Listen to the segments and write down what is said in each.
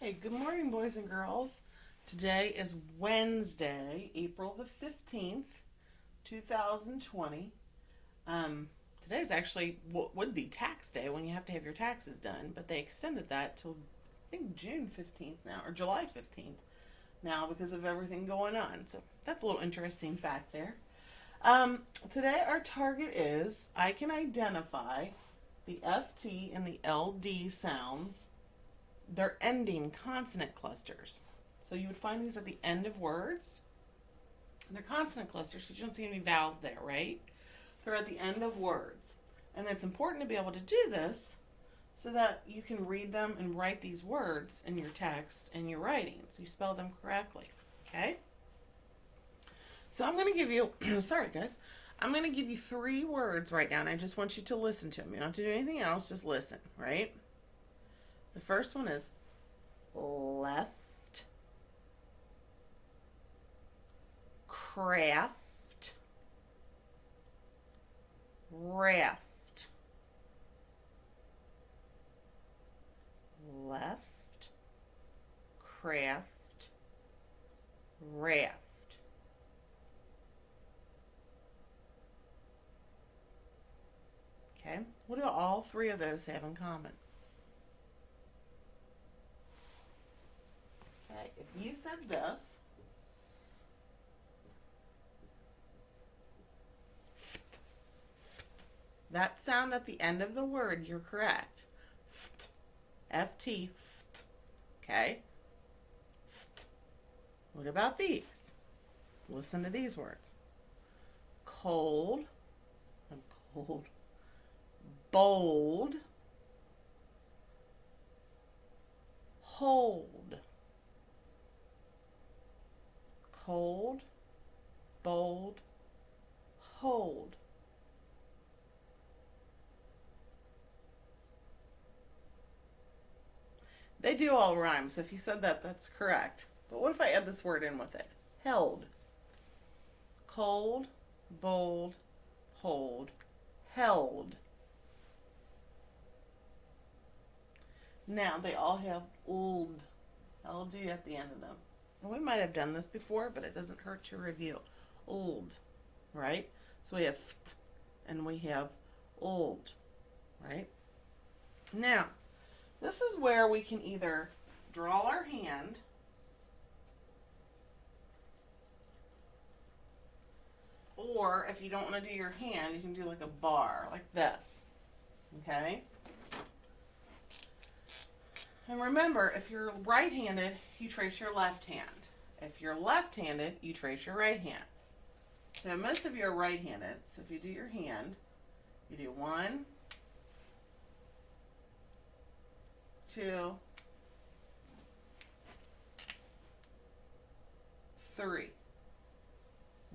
Hey, good morning, boys and girls. Today is Wednesday, April the 15th, 2020. Today's actually what would be tax day when you have to have your taxes done, but they extended that till I think June 15th now, or July 15th now because of everything going on. So that's a little interesting fact there. Today our target is I can identify the FT and the LD sounds, they're ending consonant clusters. So you would find these at the end of words. They're consonant clusters because you don't see any vowels there, right? They're at the end of words. And it's important to be able to do this so that you can read them and write these words in your text and your writing so you spell them correctly. Okay? So I'm going to give you, sorry guys, I'm going to give you 3 words right now and I just want you to listen to them. You don't have to do anything else, just listen, right? The first one is left, craft, raft. Left, craft, raft. Okay, what do all 3 of those have in common? Okay, if you said this, that sound at the end of the word, you're correct. FT. Okay? What about these? Listen to these words. Cold. I'm cold. Bold. Hold. Cold. Bold. Hold. They do all rhyme, so if you said that, that's correct. But what if I add this word in with it? Held. Cold, bold, hold, held. Now they all have ld, LD at the end of them. And we might have done this before, but it doesn't hurt to review. Old, right? So we have ft and we have old, right? Now, this is where we can either draw our hand or if you don't want to do your hand, you can do like a bar, like this. Okay? And remember, if you're right-handed, you trace your left hand. If you're left-handed, you trace your right hand. So most of you are right-handed, so if you do your hand, you do 1, 2, 3.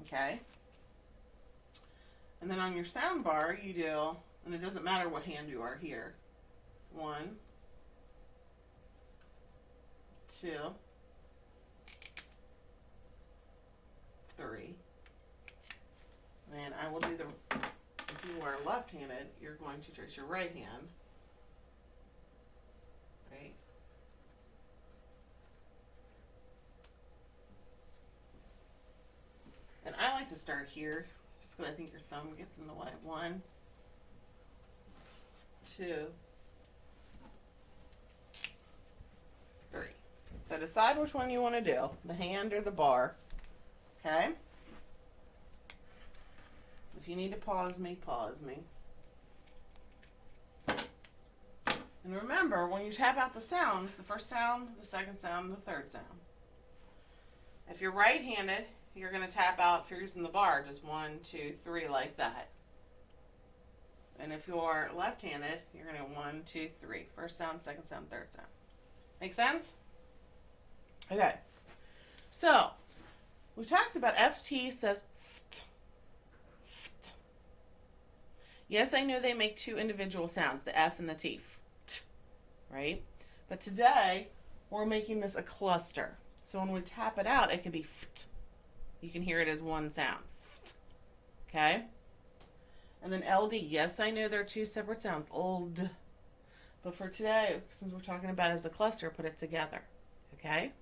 Okay? And then on your sound bar, you do, and it doesn't matter what hand you are here, 1, 2, 3. And I will do the, if you are left-handed, you're going to trace your right hand. Right? And I like to start here, just because I think your thumb gets in the way. 1, 2, 3. So decide which one you want to do, the hand or the bar. Okay? If you need to pause me, pause me. And remember, when you tap out the sounds, the first sound, the second sound, the third sound. If you're right-handed, you're going to tap out, if you're using the bar, just 1, 2, 3, like that. And if you're left-handed, you're going to 1, 2, 3. First sound, second sound, third sound. Make sense? Okay. So, we talked about FT says ft. Ft. Yes, I know they make 2 individual sounds, the F and the T. Ft. Right? But today, we're making this a cluster. So when we tap it out, it can be ft. You can hear it as one sound. Ft. Okay? And then LD. Yes, I know they're 2 separate sounds. Ld. But for today, since we're talking about as a cluster, put it together. Okay?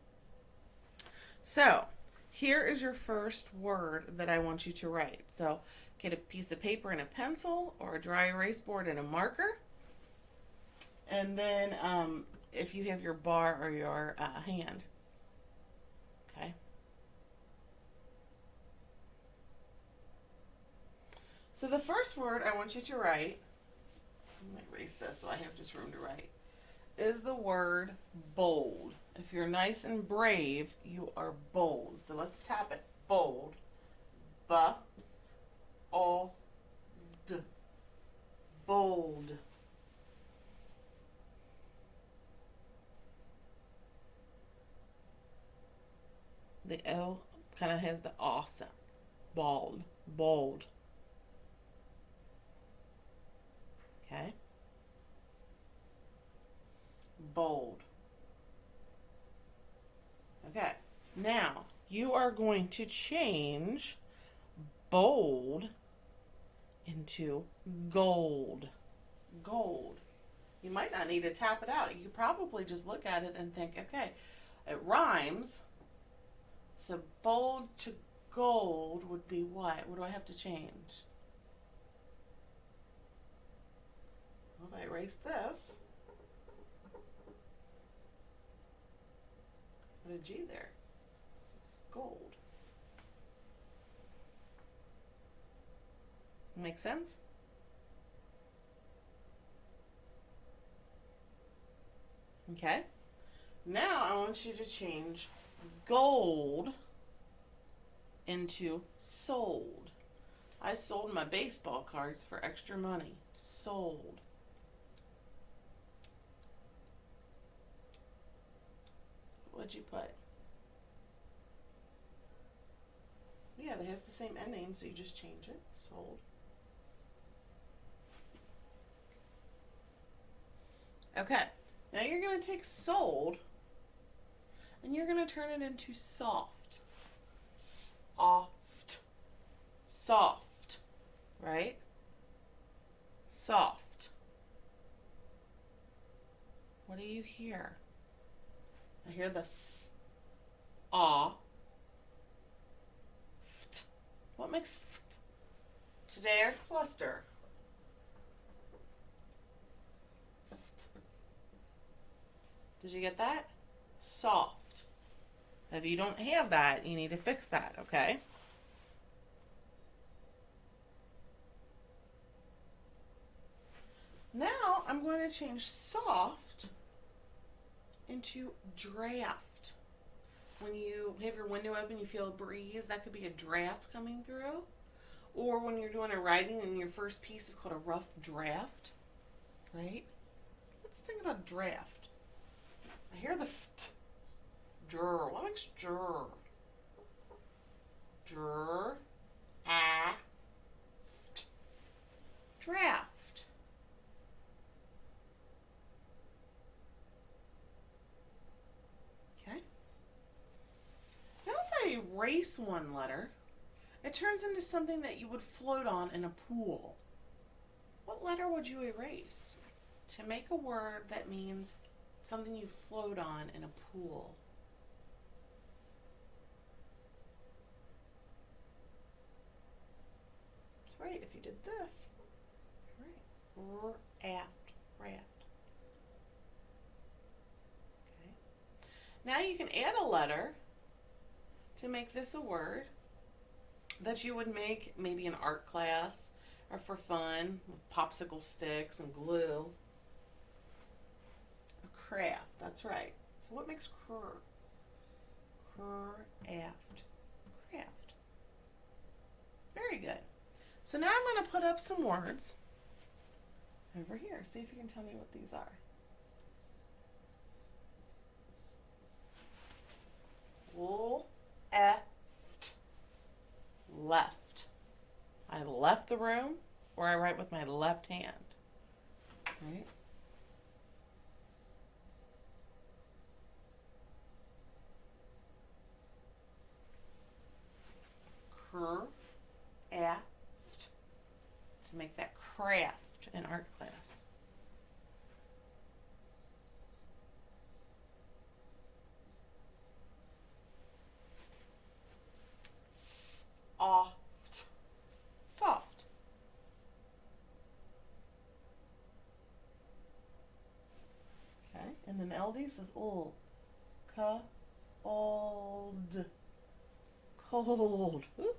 So, here is your first word that I want you to write. So, get a piece of paper and a pencil, or a dry erase board and a marker. And then, if you have your bar or your hand. Okay? So, the first word I want you to write, let me erase this so I have just room to write, is the word bold. If you're nice and brave, you are bold. So let's tap it. Bold. B-O-D. Bold. The O kind of has the aw sound. Bald. Bold. Okay? Bold. Okay. Now, you are going to change bold into gold. Gold. You might not need to tap it out. You could probably just look at it and think, okay, it rhymes. So bold to gold would be what? What do I have to change? Well, if I erase this, put a G there. Gold. Make sense? Okay. Now I want you to change gold into sold. I sold my baseball cards for extra money. Sold. What'd you put? Yeah, it has the same ending, so you just change it. Sold. Okay. Now you're going to take sold and you're going to turn it into soft. Soft. Soft. Right? Soft. What do you hear? I hear the s, ah, ft. What makes ft? Today our cluster. Ft. Did you get that? Soft. If you don't have that, you need to fix that, okay? Now I'm going to change soft into draft. When you have your window open, you feel a breeze, that could be a draft coming through. Or when you're doing a writing and your first piece is called a rough draft, right? Let's think about draft. I hear the ft. Dr. What makes dr? Dr. A. Ft. Draft. Erase one letter, it turns into something that you would float on in a pool. What letter would you erase to make a word that means something you float on in a pool? That's right, if you did this. Right. Raft. Raft. Okay. Now you can add a letter to make this a word that you would make maybe in art class or for fun with popsicle sticks and glue. A craft, that's right. So what makes cr? Craft. Craft. Very good. So now I'm going to put up some words over here. See if you can tell me what these are. Left. Left. I left the room, or I write with my left hand. Right? Craft. To make that craft in art class. And then LD says ul. Ka, old. Cold. Ooh.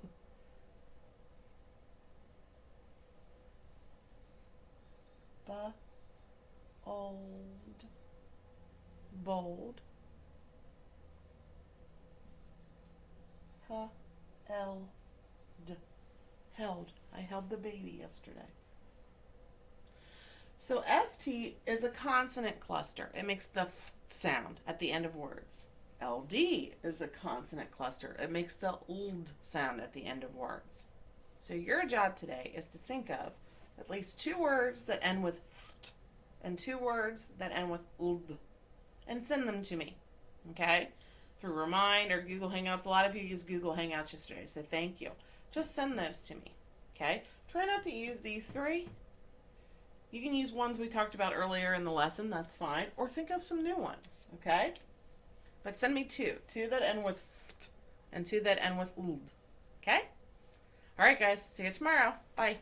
Ba, old. Bold. Ha, eld. Held. I held the baby yesterday. So FT is a consonant cluster. It makes the f sound at the end of words. LD is a consonant cluster. It makes the ld sound at the end of words. So your job today is to think of at least 2 words that end with ft and 2 words that end with ld and send them to me, okay? Through Remind or Google Hangouts. A lot of you used Google Hangouts yesterday, so thank you. Just send those to me, okay? Try not to use these 3. You can use ones we talked about earlier in the lesson, that's fine. Or think of some new ones, okay? But send me 2. 2 that end with ft and 2 that end with ld, okay? All right, guys. See you tomorrow. Bye.